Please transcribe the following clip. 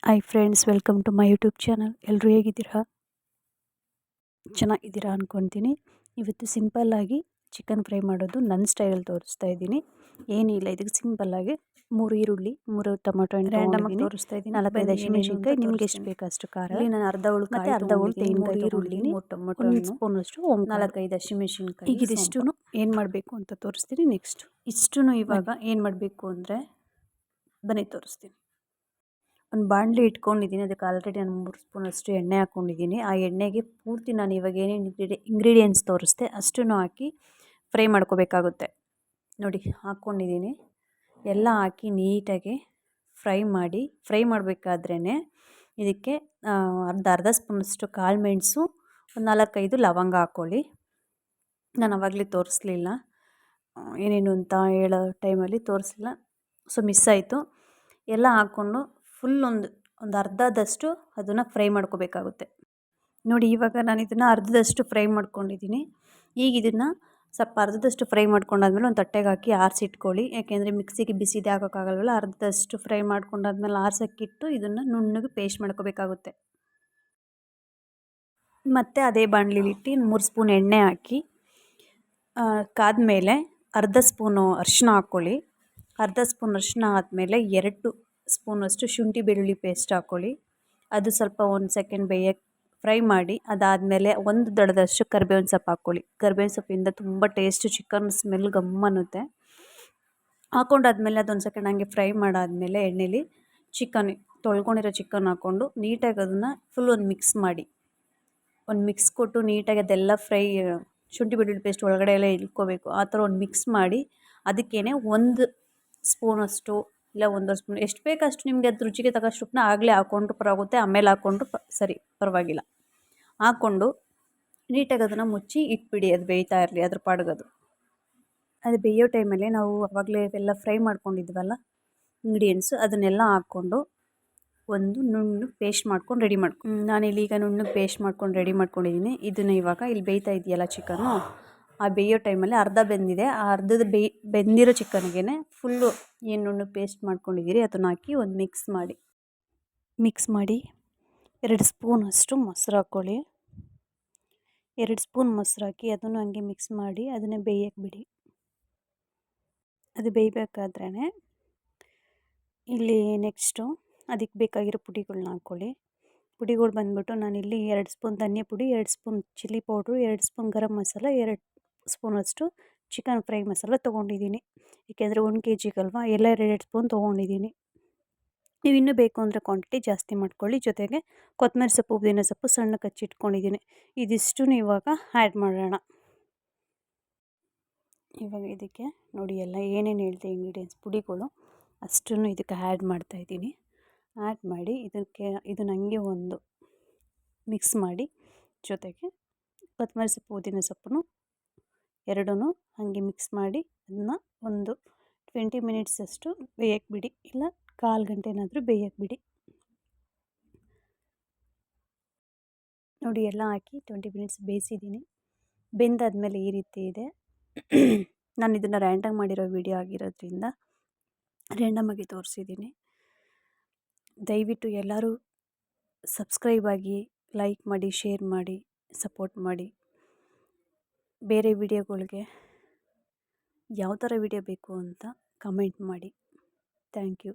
Hi friends, welcome to my YouTube channel. ಎಲ್ಲರೂ ಹೇಗಿದ್ದೀರಾ? ಚೆನ್ನಾಗಿದ್ದೀರಾ ಅಂದ್ಕೊತೀನಿ. ಇವತ್ತು ಸಿಂಪಲ್ಲಾಗಿ ಚಿಕನ್ ಫ್ರೈ ಮಾಡೋದು ನನ್ನ ಸ್ಟೈಲಲ್ಲಿ ತೋರಿಸ್ತಾ ಇದ್ದೀನಿ. ಏನಿಲ್ಲ, ಇದಕ್ಕೆ ಸಿಂಪಲ್ಲಾಗಿ 3 ಈರುಳ್ಳಿ, 3 ಟೊಮೊಟೊ ಹಣ್ಣು ರ್ಯಾಂಡಮಾಗಿ ತೋರಿಸ್ತಾ ಇದ್ದೀನಿ. 4-5 ಹಸಿಮೆಣಸಿನ್ಕಾಯಿ, ನಿಮ್ಗೆ ಎಷ್ಟು ಬೇಕಷ್ಟು ಖಾರ. ಇಲ್ಲಿ ನಾನು ಅರ್ಧ ಹುಳು ಮತ್ತು ಅರ್ಧ ಹುಳು ತೆಂಗಿನಕಾಯಿ ಈರುಳ್ಳಿ, 3 ಟೊಮೊಟೊ, 1 ಸ್ಪೂನಷ್ಟು 4-5 ಹಸಿಮೆಣಸಿನ್ಕಾಯಿ. ಈಗ ಇದಿಷ್ಟು ಏನು ಮಾಡಬೇಕು ಅಂತ ತೋರಿಸ್ತೀನಿ. ನೆಕ್ಸ್ಟ್ ಇಷ್ಟು ಇವಾಗ ಏನು ಮಾಡಬೇಕು ಅಂದರೆ ಬನ್ನಿ ತೋರಿಸ್ತೀನಿ. ಒಂದು ಬಾಣಲಿ ಇಟ್ಕೊಂಡಿದ್ದೀನಿ. ಅದಕ್ಕೆ ಆಲ್ರೆಡಿ ನಾನು 3 ಸ್ಪೂನಷ್ಟು ಎಣ್ಣೆ ಹಾಕ್ಕೊಂಡಿದ್ದೀನಿ. ಆ ಎಣ್ಣೆಗೆ ಪೂರ್ತಿ ನಾನು ಇವಾಗ ಏನೇನು ಇಂಗ್ರೀಡಿಯೆಂಟ್ಸ್ ತೋರಿಸ್ದೆ ಅಷ್ಟನ್ನು ಹಾಕಿ ಫ್ರೈ ಮಾಡ್ಕೋಬೇಕಾಗುತ್ತೆ. ನೋಡಿ, ಹಾಕ್ಕೊಂಡಿದ್ದೀನಿ. ಎಲ್ಲ ಹಾಕಿ ನೀಟಾಗಿ ಫ್ರೈ ಮಾಡಬೇಕಾದ್ರೇ ಇದಕ್ಕೆ ಅರ್ಧ ಸ್ಪೂನಷ್ಟು ಕಾಳು ಮೆಣಸು, ಒಂದು 4-5 ಲವಂಗ ಹಾಕ್ಕೊಳ್ಳಿ. ನಾನು ಆವಾಗಲೇ ತೋರಿಸ್ಲಿಲ್ಲ, ಏನೇನು ಅಂತ ಹೇಳೋ ಟೈಮಲ್ಲಿ ತೋರಿಸಲಿಲ್ಲ, ಸೊ ಮಿಸ್ ಆಯಿತು. ಎಲ್ಲ ಹಾಕ್ಕೊಂಡು ಫುಲ್ ಒಂದು ಅರ್ಧದಷ್ಟು ಅದನ್ನು ಫ್ರೈ ಮಾಡ್ಕೋಬೇಕಾಗುತ್ತೆ. ನೋಡಿ, ಇವಾಗ ನಾನು ಇದನ್ನು ಅರ್ಧದಷ್ಟು ಫ್ರೈ ಮಾಡ್ಕೊಂಡಿದ್ದೀನಿ. ಈಗ ಇದನ್ನು ಸ್ವಲ್ಪ ಅರ್ಧದಷ್ಟು ಫ್ರೈ ಮಾಡ್ಕೊಂಡಾದ್ಮೇಲೆ ಒಂದು ತಟ್ಟೆಗೆ ಹಾಕಿ ಆರಿಸಿಟ್ಕೊಳ್ಳಿ. ಯಾಕೆಂದರೆ ಮಿಕ್ಸಿಗೆ ಬಿಸಿದೆ ಹಾಕೋಕ್ಕಾಗಲ್ವಲ್ಲ. ಅರ್ಧದಷ್ಟು ಫ್ರೈ ಮಾಡ್ಕೊಂಡಾದ್ಮೇಲೆ ಆರ್ಸೋಕ್ಕಿಟ್ಟು ಇದನ್ನು ನುಣ್ಣಗೆ ಪೇಸ್ಟ್ ಮಾಡ್ಕೋಬೇಕಾಗುತ್ತೆ. ಮತ್ತು ಅದೇ ಬಾಣಲಿಲಿಟ್ಟು 3 ಸ್ಪೂನ್ ಎಣ್ಣೆ ಹಾಕಿ ಕಾದ್ಮೇಲೆ ಅರ್ಧ ಸ್ಪೂನು ಅರಿಶಿನ ಹಾಕ್ಕೊಳ್ಳಿ. ಅರ್ಧ ಸ್ಪೂನ್ ಅರಿಶಿನ ಆದಮೇಲೆ 2 ಸ್ಪೂನಷ್ಟು ಶುಂಠಿ ಬೆಳ್ಳುಳ್ಳಿ ಪೇಸ್ಟ್ ಹಾಕ್ಕೊಳ್ಳಿ. ಅದು ಸ್ವಲ್ಪ 1 ಸೆಕೆಂಡ್ ಫ್ರೈ ಮಾಡಿ. ಅದಾದಮೇಲೆ 1 ದಳದಷ್ಟು ಕರಿಬೇವಿನ ಸೊಪ್ಪು ಹಾಕ್ಕೊಳ್ಳಿ. ಕರಿಬೇವಿನ ಸೊಪ್ಪಿಂದ ತುಂಬ ಟೇಸ್ಟ್, ಚಿಕನ್ ಸ್ಮೆಲ್ ಗಮ್ಮನ್ನುತ್ತೆ. ಹಾಕ್ಕೊಂಡಾದ್ಮೇಲೆ ಅದೊಂದು ಸೆಕೆಂಡ್ ಹಂಗೆ ಫ್ರೈ ಮಾಡಾದಮೇಲೆ ಎಣ್ಣೆಲಿ ತೊಳ್ಕೊಂಡಿರೋ ಚಿಕನ್ ಹಾಕ್ಕೊಂಡು ನೀಟಾಗಿ ಅದನ್ನು ಫುಲ್ ಒಂದು ಮಿಕ್ಸ್ ಕೊಟ್ಟು ನೀಟಾಗಿ ಅದೆಲ್ಲ ಫ್ರೈ, ಶುಂಠಿ ಬೆಳ್ಳುಳ್ಳಿ ಪೇಸ್ಟ್ ಒಳಗಡೆ ಎಲ್ಲ ಇಳ್ಕೋಬೇಕು. ಆ ಥರ ಒಂದು ಮಿಕ್ಸ್ ಮಾಡಿ ಅದಕ್ಕೇ 1 ಸ್ಪೂನಷ್ಟು ಇಲ್ಲ 1.5 ಸ್ಪೂನ್ ಎಷ್ಟು ಬೇಕಷ್ಟು ನಿಮಗೆ ಅದು ರುಚಿಗೆ ತಕ್ಕಷ್ಟು ಉಪ್ಪನ್ನ ಆಗಲೇ ಹಾಕ್ಕೊಂಡ್ರು ಪರವಾಗುತ್ತೆ, ಆಮೇಲೆ ಹಾಕ್ಕೊಂಡ್ರು ಸರಿ ಪರವಾಗಿಲ್ಲ. ಹಾಕ್ಕೊಂಡು ನೀಟಾಗಿ ಅದನ್ನು ಮುಚ್ಚಿ ಇಟ್ಬಿಡಿ. ಅದು ಬೇಯ್ತಾ ಇರಲಿ ಅದ್ರ ಪಾಡ್ಗದು. ಅದು ಬೇಯೋ ಟೈಮಲ್ಲಿ ನಾವು ಆವಾಗಲೇ ಎಲ್ಲ ಫ್ರೈ ಮಾಡ್ಕೊಂಡಿದ್ವಲ್ಲ ಇಂಗ್ರೀಡಿಯೆಂಟ್ಸು, ಅದನ್ನೆಲ್ಲ ಹಾಕ್ಕೊಂಡು ಒಂದು ನುಣ್ಣಗೆ ಪೇಸ್ಟ್ ಮಾಡ್ಕೊಂಡು ರೆಡಿ ನಾನಿಲ್ಲಿ ಈಗ ನುಣ್ಣಗೆ ಪೇಸ್ಟ್ ಮಾಡ್ಕೊಂಡು ರೆಡಿ ಮಾಡ್ಕೊಂಡಿದ್ದೀನಿ. ಇದನ್ನು ಇವಾಗ ಇಲ್ಲಿ ಬೇಯ್ತಾ ಇದೆಯಲ್ಲ ಚಿಕನ್ನು, ಆ ಬೇಯೋ ಟೈಮಲ್ಲಿ ಅರ್ಧ ಬೆಂದಿದೆ. ಆ ಅರ್ಧದ ಬೆಂದಿರೋ ಚಿಕನ್ಗೆ ಫುಲ್ಲು ಏನು ನುಣ್ಣಗೆ ಪೇಸ್ಟ್ ಮಾಡ್ಕೊಂಡಿದ್ದೀರಿ ಅದನ್ನು ಹಾಕಿ ಒಂದು ಮಿಕ್ಸ್ ಮಾಡಿ 2 ಸ್ಪೂನಷ್ಟು ಮೊಸರು ಹಾಕ್ಕೊಳ್ಳಿ. 2 ಸ್ಪೂನ್ ಮೊಸರು ಹಾಕಿ ಅದನ್ನು ಹಂಗೆ ಮಿಕ್ಸ್ ಮಾಡಿ ಅದನ್ನೇ ಬೇಯಕ್ಕೆ ಬಿಡಿ. ಅದು ಬೇಯಬೇಕಾದ್ರೇ ಇಲ್ಲಿ ನೆಕ್ಸ್ಟು ಅದಕ್ಕೆ ಬೇಕಾಗಿರೋ ಪುಡಿಗಳನ್ನ ಹಾಕ್ಕೊಳ್ಳಿ. ಪುಡಿಗಳು ಬಂದ್ಬಿಟ್ಟು ನಾನಿಲ್ಲಿ 2 ಸ್ಪೂನ್ ಧನಿಯಾ ಪುಡಿ, 2 spoon chilli powder, 2 spoon garam masala, 2 ಸ್ಪೂನಷ್ಟು ಚಿಕನ್ ಫ್ರೈ ಮಸಾಲ ತೊಗೊಂಡಿದ್ದೀನಿ. ಏಕೆಂದರೆ 1 kgಗಲ್ವ, ಎಲ್ಲ 2 ಸ್ಪೂನ್ ತೊಗೊಂಡಿದ್ದೀನಿ. ನೀವು ಇನ್ನೂ ಬೇಕು ಅಂದರೆ ಕ್ವಾಂಟಿಟಿ ಜಾಸ್ತಿ ಮಾಡ್ಕೊಳ್ಳಿ. ಜೊತೆಗೆ ಕೊತ್ತಂಬರಿ ಸೊಪ್ಪು, ಪುದೀನ ಸೊಪ್ಪು ಸಣ್ಣಕ್ಕೆ ಹಚ್ಚಿಟ್ಕೊಂಡಿದ್ದೀನಿ. ಇದಿಷ್ಟು ಇವಾಗ ಆ್ಯಡ್ ಮಾಡೋಣ. ಇವಾಗ ಇದಕ್ಕೆ ನೋಡಿ ಎಲ್ಲ ಏನೇನು ಹೇಳಿದೆ ಇಂಗ್ರೀಡಿಯೆಂಟ್ಸ್ ಪುಡಿಗಳು ಅಷ್ಟನ್ನು ಇದಕ್ಕೆ ಆ್ಯಡ್ ಮಾಡ್ತಾಯಿದ್ದೀನಿ. ಆ್ಯಡ್ ಮಾಡಿ ಇದನ್ನು ಹಂಗೆ ಒಂದು ಮಿಕ್ಸ್ ಮಾಡಿ, ಜೊತೆಗೆ ಕೊತ್ತಂಬರಿ ಸೊಪ್ಪು, ಪುದೀನ ಸೊಪ್ಪನ್ನು ಎರಡೂ ಹಾಗೆ ಮಿಕ್ಸ್ ಮಾಡಿ ಅದನ್ನು ಒಂದು 20 ಮಿನಿಟ್ಸ್ ಅಷ್ಟು ಬೇಯಕ್ಕೆ ಬಿಡಿ, ಇಲ್ಲ 1/4 ಗಂಟೆನಾದರೂ ಬೇಯಕ್ಕೆ ಬಿಡಿ. ನೋಡಿ, ಎಲ್ಲ ಹಾಕಿ 20 ಮಿನಿಟ್ಸ್ ಬೇಯಿಸಿದ್ದೀನಿ. ಬೆಂದಾದಮೇಲೆ ಈ ರೀತಿ ಇದೆ. ನಾನು ಇದನ್ನು ರ್ಯಾಂಡಮ್ ಮಾಡಿರೋ ವಿಡಿಯೋ ಆಗಿರೋದ್ರಿಂದ ರ್ಯಾಂಡಮಾಗಿ ತೋರಿಸಿದ್ದೀನಿ. ದಯವಿಟ್ಟು ಎಲ್ಲರೂ ಸಬ್ಸ್ಕ್ರೈಬ್ ಆಗಿ, ಲೈಕ್ ಮಾಡಿ, ಶೇರ್ ಮಾಡಿ, ಸಪೋರ್ಟ್ ಮಾಡಿ. ಬೇರೆ ವಿಡಿಯೋಗಳಿಗೆ ಯಾವ ಥರ ವಿಡಿಯೋ ಬೇಕು ಅಂತ ಕಮೆಂಟ್ ಮಾಡಿ. Thank you.